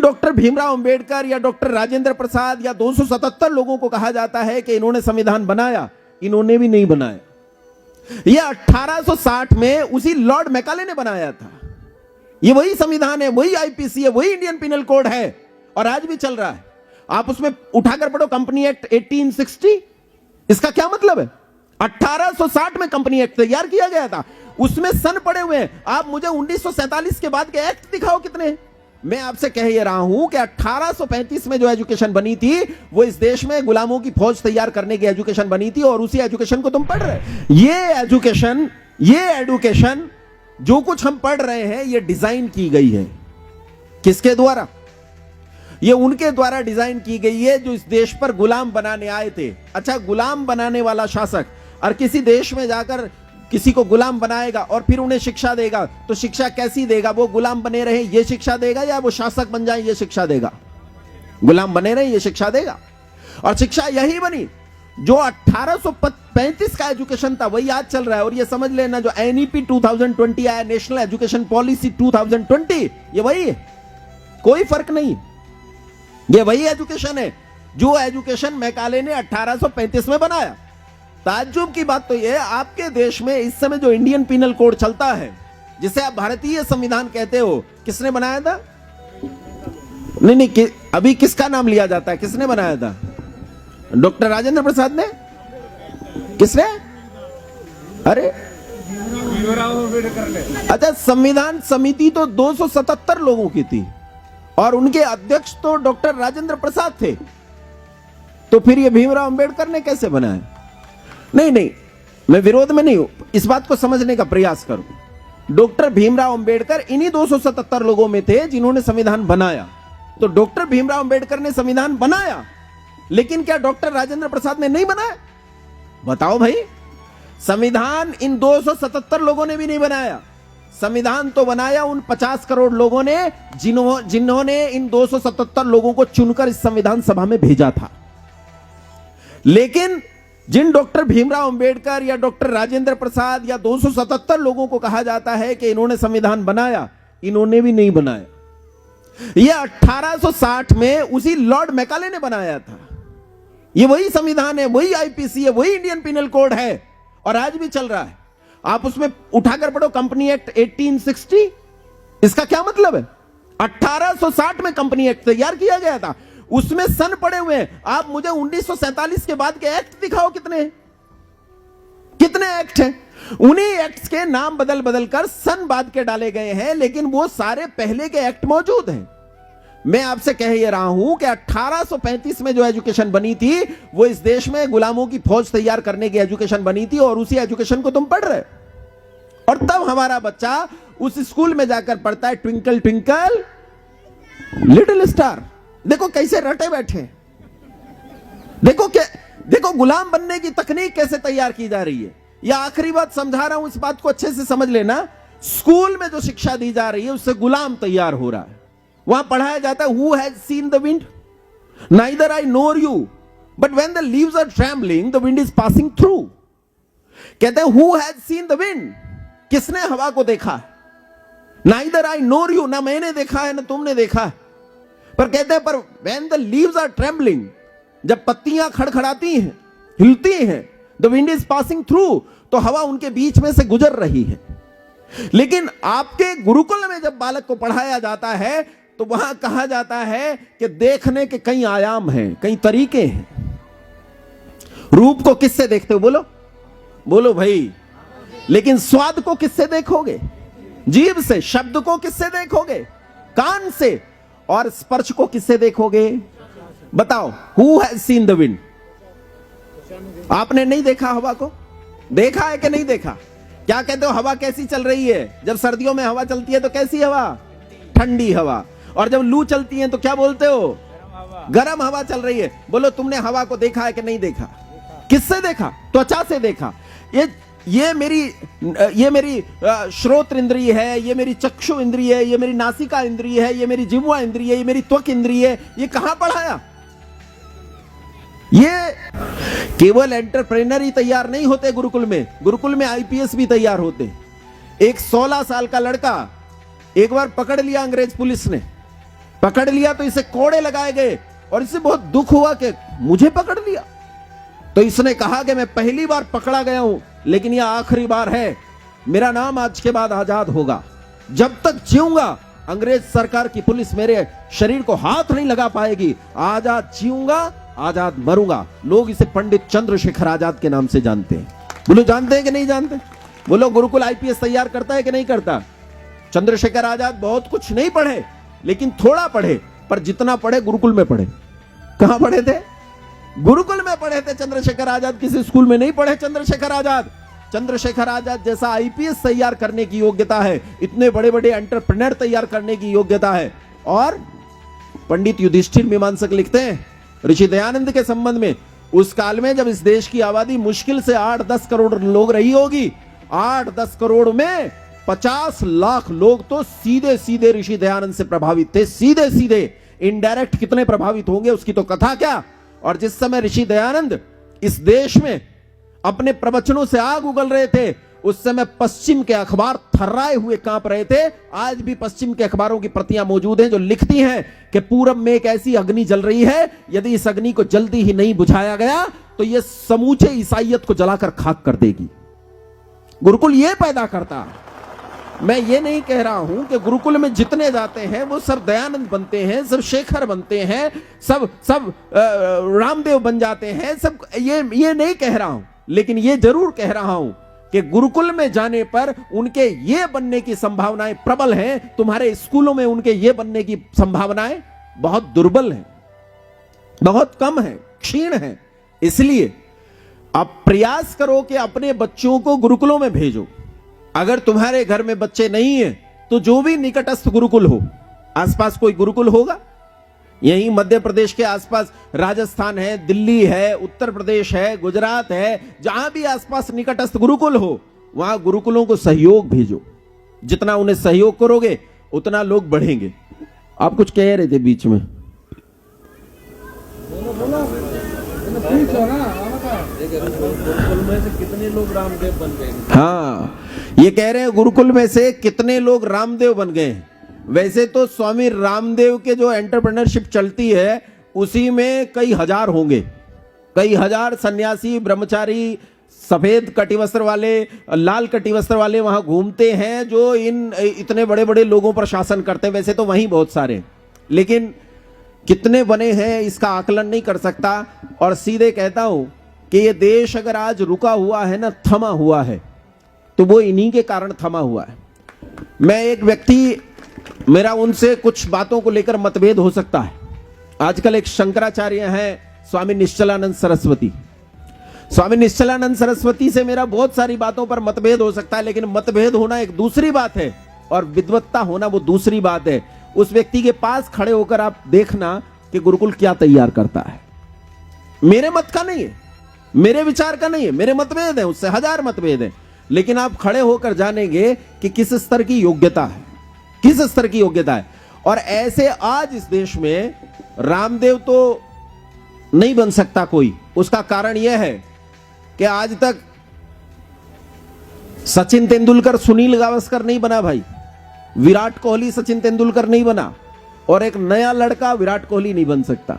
Doctor Bhimrao Ambedkar या doctor Rajendra Prasad या 277 लोगों को कहा जाता है कि इन्होंने संविधान बनाया, इन्होंने भी नहीं बनाया। यह 1860 में उसी लॉर्ड मैकाले ने बनाया था। ये वही संविधान है, वही आईपीसी है, वही इंडियन पिनल कोड है और आज भी चल रहा है। आप उसमें उठाकर पढ़ो कंपनी एक्ट 1860, इसका क्या मतलब है? 1860 में कंपनी एक्ट तैयार किया गया था, उसमें सन पड़े हुए हैं। आप मुझे 1947 के बाद के एक्ट दिखाओ कितने हैं। मैं आपसे कह ये रहा हूं कि 1835 में जो एजुकेशन बनी थी वो इस देश में गुलामों की फौज तैयार करने की एजुकेशन बनी थी और उसी एजुकेशन को तुम पढ़ रहे। ये एजुकेशन जो कुछ हम पढ़ रहे हैं ये डिजाइन की गई है। किसके द्वारा? ये उनके द्वारा डिजाइन की गई है जो इस देश पर गुलाम बनाने आए थे। अच्छा, गुलाम बनाने वाला शासक और किसी देश में जाकर किसी को गुलाम बनाएगा और फिर उन्हें शिक्षा देगा, तो शिक्षा कैसी देगा? वो गुलाम बने रहे ये शिक्षा देगा या वो शासक बन जाए ये शिक्षा देगा? गुलाम बने रहे ये शिक्षा देगा। और शिक्षा यही बनी जो 1835 का एजुकेशन था वही आज चल रहा है। और ये समझ लेना जो एनईपी 2020 आया, नेशनल एजुकेशन पॉलिसी 2020, ये वही है, कोई फर्क नहीं। ये वही एजुकेशन है जो एजुकेशन मैकाले ने 1835 में बनाया। ताज्जुब की बात तो यह, आपके देश में इस समय जो इंडियन पिनल कोड चलता है, जिसे आप भारतीय संविधान कहते हो, किसने बनाया था? नहीं, अभी किसका नाम लिया जाता है? किसने बनाया था? डॉक्टर राजेंद्र प्रसाद ने? किसने? अरे अच्छा, संविधान समिति तो 277 लोगों की थी और उनके अध्यक्ष तो डॉक्टर राजेंद्र प्रसाद थे। तो फिर ये भीमराव अंबेडकर ने कैसे बनाया? नहीं, मैं विरोध में नहीं हूं, इस बात को समझने का प्रयास करो। डॉक्टर भीमराव अंबेडकर इन्हीं 277 लोगों में थे जिन्होंने संविधान बनाया। तो डॉक्टर भीमराव अंबेडकर ने संविधान बनाया, लेकिन क्या डॉक्टर राजेंद्र प्रसाद ने नहीं बनाया? बताओ भाई। संविधान इन 277 लोगों ने भी नहीं बनाया। संविधान तो बनाया उन 50 करोड़ लोगों ने जिन्होंने इन 277 लोगों को चुनकर इस संविधान सभा में भेजा था। लेकिन जिन डॉक्टर भीमराव अंबेडकर या डॉक्टर राजेंद्र प्रसाद या 277 लोगों को कहा जाता है कि इन्होंने संविधान बनाया, इन्होंने भी नहीं बनाया। यह 1860 में उसी लॉर्ड मैकाले ने बनाया था। यह वही संविधान है, वही आईपीसी है, वही इंडियन पिनल कोड है और आज भी चल रहा है। आप उसमें उठाकर पढ़ो कंपनी एक्ट 1860, इसका क्या मतलब है? 1860 में कंपनी एक्ट तैयार किया गया था, उसमें सन पड़े हुए हैं। आप मुझे 1947 के बाद के एक्ट दिखाओ कितने एक्ट हैं। उन्हीं एक्ट्स के नाम बदल बदल कर सन बाद के डाले गए हैं, लेकिन वो सारे पहले के एक्ट मौजूद हैं। मैं आपसे कह ये रहा हूं कि 1835 में जो एजुकेशन बनी थी वो इस देश में गुलामों की फौज तैयार करने की एजुकेशन बनी थी और उसी एजुकेशन को तुम पढ़ रहे। और तब हमारा बच्चा उस स्कूल में जाकर पढ़ता है ट्विंकल ट्विंकल लिटिल स्टार। देखो कैसे रटे बैठे, देखो गुलाम बनने की तकनीक कैसे तैयार की जा रही है। या आखिरी बात समझा रहा हूं, इस बात को अच्छे से समझ लेना। स्कूल में जो शिक्षा दी जा रही है उससे गुलाम तैयार हो रहा है। वहां पढ़ाया जाता है who has seen the wind, neither I nor you but when the leaves are trembling the wind is passing through. कहते हैं who has seen the wind, किसने हवा को देखा? नाइदर आई नोर यू, ना मैंने देखा है ना तुमने देखा है। पर कहते हैं पर when the leaves are trembling, जब पत्तियां खड़खड़ाती हैं, हिलती हैं, the wind is passing through, तो हवा उनके बीच में से गुजर रही है। लेकिन आपके गुरुकुल में जब बालक को पढ़ाया जाता है तो वहां कहा जाता है कि देखने के कई आयाम हैं, कई तरीके हैं। रूप को किससे देखते हो? बोलो भाई। लेकिन स्वाद को किससे देखोगे? जीभ से। शब्द को किससे देखोगे? कान से। और स्पर्श को किससे देखोगे? बताओ, who has seen the wind? आपने नहीं देखा हवा को? देखा है कि नहीं देखा? क्या कहते हो हवा कैसी चल रही है? जब सर्दियों में हवा चलती है तो कैसी हवा? ठंडी हवा। और जब लू चलती है तो क्या बोलते हो? गर्म हवा चल रही है। बोलो तुमने हवा को देखा है कि नहीं देखा? किससे देखा? त्वचा से देखा। ये मेरी श्रोत्र इंद्रिय है, ये मेरी चक्षु इंद्रिय है, ये मेरी नासिका इंद्रिय है, ये मेरी जिह्वा इंद्रिय है, ये मेरी त्वक इंद्रिय है। ये कहां पढ़ाया? ये केवल एंटरप्रेन्योर ही तैयार नहीं होते गुरुकुल में आईपीएस भी तैयार होते। एक 16 साल का लड़का एक बार पकड़ लिया अंग्रेज पुलिस ने, पकड़ लिया तो इसे कोड़े लगाए गए और इसे बहुत दुख हुआ कि मुझे पकड़ लिया। तो इसने कहा कि मैं पहली बार पकड़ा गया हूं, लेकिन यह आखिरी बार है। मेरा नाम आज के बाद आजाद होगा। जब तक जीऊंगा अंग्रेज सरकार की पुलिस मेरे शरीर को हाथ नहीं लगा पाएगी। आजाद जीऊंगा, आजाद मरूंगा। लोग इसे पंडित चंद्रशेखर आजाद के नाम से जानते हैं। बोलो जानते हैं कि नहीं जानते? बोलो गुरुकुल आईपीएस तैयार करता है कि नहीं करता? चंद्रशेखर आजाद बहुत कुछ नहीं पढ़े, लेकिन थोड़ा पढ़े, पर जितना पढ़े गुरुकुल में पढ़े। कहां पढ़े थे? गुरुकुल में पढ़े थे चंद्रशेखर आजाद, किसी स्कूल में नहीं पढ़े चंद्रशेखर आजाद। चंद्रशेखर आजाद जैसा आईपीएस तैयार करने की योग्यता है, इतने बड़े बड़े एंटरप्रेन्योर तैयार करने की योग्यता है। और पंडित युधिष्ठिर मीमांसक लिखते हैं ऋषि दयानंद के संबंध में, उस काल में जब इस देश की आबादी मुश्किल से 8-10 करोड़ लोग रही होगी, 8-10 करोड़ में 50 लाख लोग तो सीधे सीधे ऋषि दयानंद से प्रभावित थे। सीधे सीधे, इनडायरेक्ट कितने प्रभावित होंगे उसकी तो कथा क्या। और जिस समय ऋषि दयानंद इस देश में अपने प्रवचनों से आग उगल रहे थे, उस समय पश्चिम के अखबार थर्राए हुए कांप रहे थे। आज भी पश्चिम के अखबारों की प्रतियां मौजूद हैं जो लिखती हैं कि पूरब में एक ऐसी अग्नि जल रही है, यदि इस अग्नि को जल्दी ही नहीं बुझाया गया तो यह समूचे ईसाइयत को जलाकर खाक कर देगी। गुरुकुल यह पैदा करता है। मैं ये नहीं कह रहा हूं कि गुरुकुल में जितने जाते हैं वो सब दयानंद बनते हैं, सब शेखर बनते हैं, सब रामदेव बन जाते हैं, सब ये नहीं कह रहा हूं। लेकिन ये जरूर कह रहा हूं कि गुरुकुल में जाने पर उनके ये बनने की संभावनाएं प्रबल हैं। तुम्हारे स्कूलों में उनके ये बनने की संभावनाएं बहुत दुर्बल हैं, बहुत कम है, क्षीण है। इसलिए आप प्रयास करो कि अपने बच्चों को गुरुकुलों में भेजो। अगर तुम्हारे घर में बच्चे नहीं है तो जो भी निकटस्थ गुरुकुल हो, आसपास कोई गुरुकुल होगा, यहीं मध्य प्रदेश के आसपास राजस्थान है, दिल्ली है, उत्तर प्रदेश है, गुजरात है, जहां भी आसपास निकटस्थ गुरुकुल हो वहां गुरुकुलों को सहयोग भेजो। जितना उन्हें सहयोग करोगे उतना लोग बढ़ेंगे। आप कुछ कह रहे थे बीच में? गुरुकुल में से कितने लोग रामदेव बन गए? हाँ, ये कह रहे हैं गुरुकुल में से कितने लोग रामदेव बन गए। वैसे तो स्वामी रामदेव के जो एंटरप्रेन्योरशिप चलती है उसी में कई हजार होंगे, कई हजार सन्यासी ब्रह्मचारी सफेद कटिवस्त्र वाले, लाल कटिवस्त्र वाले वहां घूमते हैं जो इतने बड़े बड़े लोगों पर शासन करते हैं। वैसे तो वहीं बहुत सारे, लेकिन कितने बने हैं इसका आकलन नहीं कर सकता। और सीधे कहता हूं कि ये देश अगर आज रुका हुआ है ना, थमा हुआ है, तो वो इन्हीं के कारण थमा हुआ है। मैं एक व्यक्ति, मेरा उनसे कुछ बातों को लेकर मतभेद हो सकता है। आजकल एक शंकराचार्य हैं स्वामी निश्चलानंद सरस्वती। स्वामी निश्चलानंद सरस्वती से मेरा बहुत सारी बातों पर मतभेद हो सकता है, लेकिन मतभेद होना एक दूसरी बात है और विद्वत्ता होना वो दूसरी बात है। उस व्यक्ति के पास खड़े होकर आप देखना कि गुरुकुल क्या तैयार करता है। मेरे मत का नहीं है, मेरे विचार का नहीं है, मेरे मतभेद है, उससे हजार मतभेद है, लेकिन आप खड़े होकर जानेंगे कि किस स्तर की योग्यता है, किस स्तर की योग्यता है। और ऐसे आज इस देश में रामदेव तो नहीं बन सकता कोई। उसका कारण यह है कि आज तक सचिन तेंदुलकर सुनील गावस्कर नहीं बना भाई, विराट कोहली सचिन तेंदुलकर नहीं बना, और एक नया लड़का विराट कोहली नहीं बन सकता।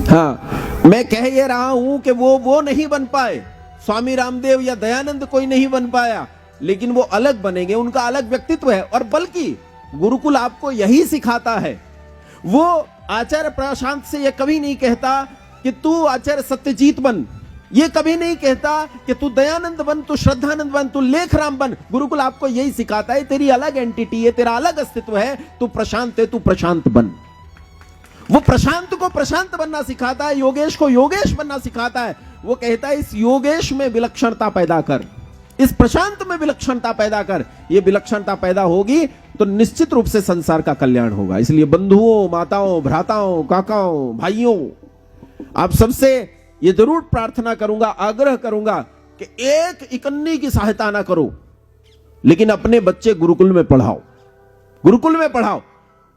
हाँ, मैं कह ये रहा हूं कि वो नहीं बन पाए, स्वामी रामदेव या दयानंद कोई नहीं बन पाया, लेकिन वो अलग बनेंगे, उनका अलग व्यक्तित्व है। और बल्कि गुरुकुल आपको यही सिखाता है। वो आचार्य प्रशांत से ये कभी नहीं कहता कि तू आचार्य सत्यजीत बन, ये कभी नहीं कहता कि तू दयानंद बन, तू श्रद्धानंद बन, तू लेखराम बन। गुरुकुल आपको यही सिखाता है, तेरी अलग एंटिटी है, तेरा अलग अस्तित्व है, तू प्रशांत है, तू प्रशांत बन। वो प्रशांत को प्रशांत बनना सिखाता है, योगेश को योगेश बनना सिखाता है। वो कहता है इस योगेश में विलक्षणता पैदा कर, इस प्रशांत में विलक्षणता पैदा कर। ये विलक्षणता पैदा होगी तो निश्चित रूप से संसार का कल्याण होगा। इसलिए बंधुओं, माताओं, भ्राताओं, काकाओं, भाइयों, आप सबसे ये जरूर प्रार्थना करूंगा, आग्रह करूंगा कि एक इकन्नी की सहायता ना करो, लेकिन अपने बच्चे गुरुकुल में पढ़ाओ, गुरुकुल में पढ़ाओ।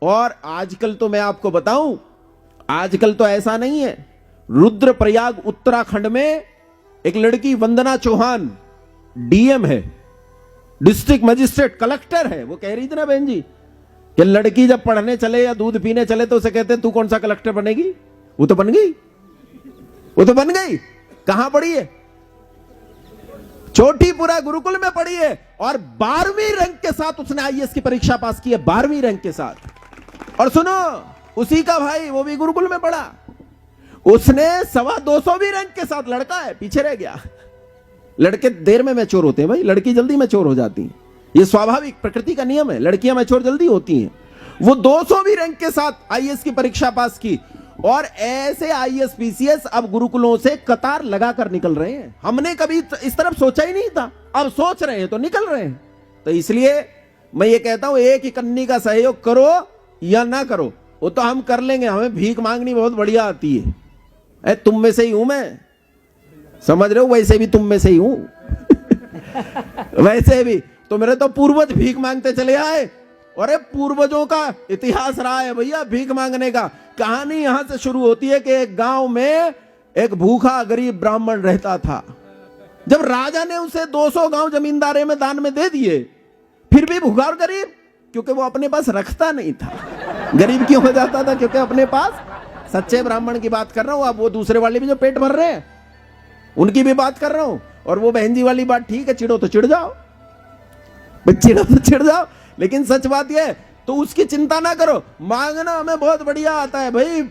और आजकल तो मैं आपको बताऊं, आजकल तो ऐसा नहीं है। रुद्रप्रयाग उत्तराखंड में एक लड़की वंदना चौहान डीएम है, डिस्ट्रिक्ट मजिस्ट्रेट, कलेक्टर है। वो कह रही थी ना बहन जी कि लड़की जब पढ़ने चले या दूध पीने चले तो उसे कहते हैं तू कौन सा कलेक्टर बनेगी। वो तो बन गई, वो तो बन गई। कहां पढ़ी है? चोटीपुरा गुरुकुल में पढ़ी है और 12वीं रैंक के साथ उसने आईएएस की परीक्षा पास की है, 12वीं रैंक के साथ। और सुनो, उसी का भाई वो भी गुरुकुल में पढ़ा, उसने 225वीं रैंक के साथ, लड़का है, पीछे रह गया। लड़के देर में मैच्योर होते हैं भाई, लड़की जल्दी मैच्योर हो जाती है, ये स्वाभाविक प्रकृति का नियम है, लड़कियां मैच्योर जल्दी होती हैं। वो 200वीं रैंक के साथ आईएएस की परीक्षा पास की और ऐसे आईएएस पीसीएस अब गुरुकुलों से कतार लगाकर निकल रहे हैं। हमने कभी इस तरफ सोचा ही नहीं था, अब सोच रहे हैं तो निकल रहे हैं। तो इसलिए मैं ये कहता हूं, एक ही कन्नी का सहयोग करो या ना करो, वो तो हम कर लेंगे, हमें भीख मांगनी बहुत बढ़िया आती है। तुम में से ही हूं मैं, समझ रहे हो, वैसे भी तुम में से ही हूं वैसे भी तो मेरे तो पूर्वज भीख मांगते चले आए, और पूर्वजों का इतिहास रहा है भैया भीख मांगने का। कहानी यहां से शुरू होती है कि एक गांव में एक भूखा गरीब ब्राह्मण रहता था। जब राजा ने उसे 200 गांव जमींदारे में दान में दे दिए, फिर भी भूखा और गरीब, क्योंकि वो अपने पास रखता नहीं था। गरीब क्यों हो जाता था? क्योंकि अपने पास, सच्चे ब्राह्मण की बात कर रहा हूं। अब वो दूसरे वाले भी जो पेट भर रहे हैं उनकी भी बात कर रहा हूं। और वो बहन जी वाली बात ठीक है, चिढ़ो तो चिढ़ जाओ, चिढ़ो तो चिढ़ जाओ, लेकिन सच बात यह है तो उसकी चिंता ना करो। मांगना हमें बहुत बढ़िया आता है भाई।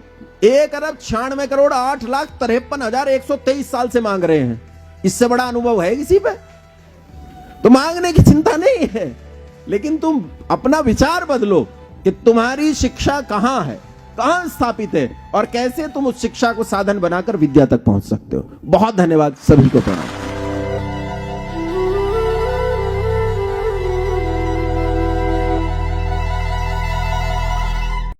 1,96,08,53,123 साल से मांग रहे हैं, इससे बड़ा अनुभव है किसी पे? तो मांगने की चिंता नहीं है, लेकिन तुम अपना विचार बदलो कि तुम्हारी शिक्षा कहां है, कहां स्थापित है और कैसे तुम उस शिक्षा को साधन बनाकर विद्या तक पहुंच सकते हो। बहुत धन्यवाद, सभी को प्रणाम।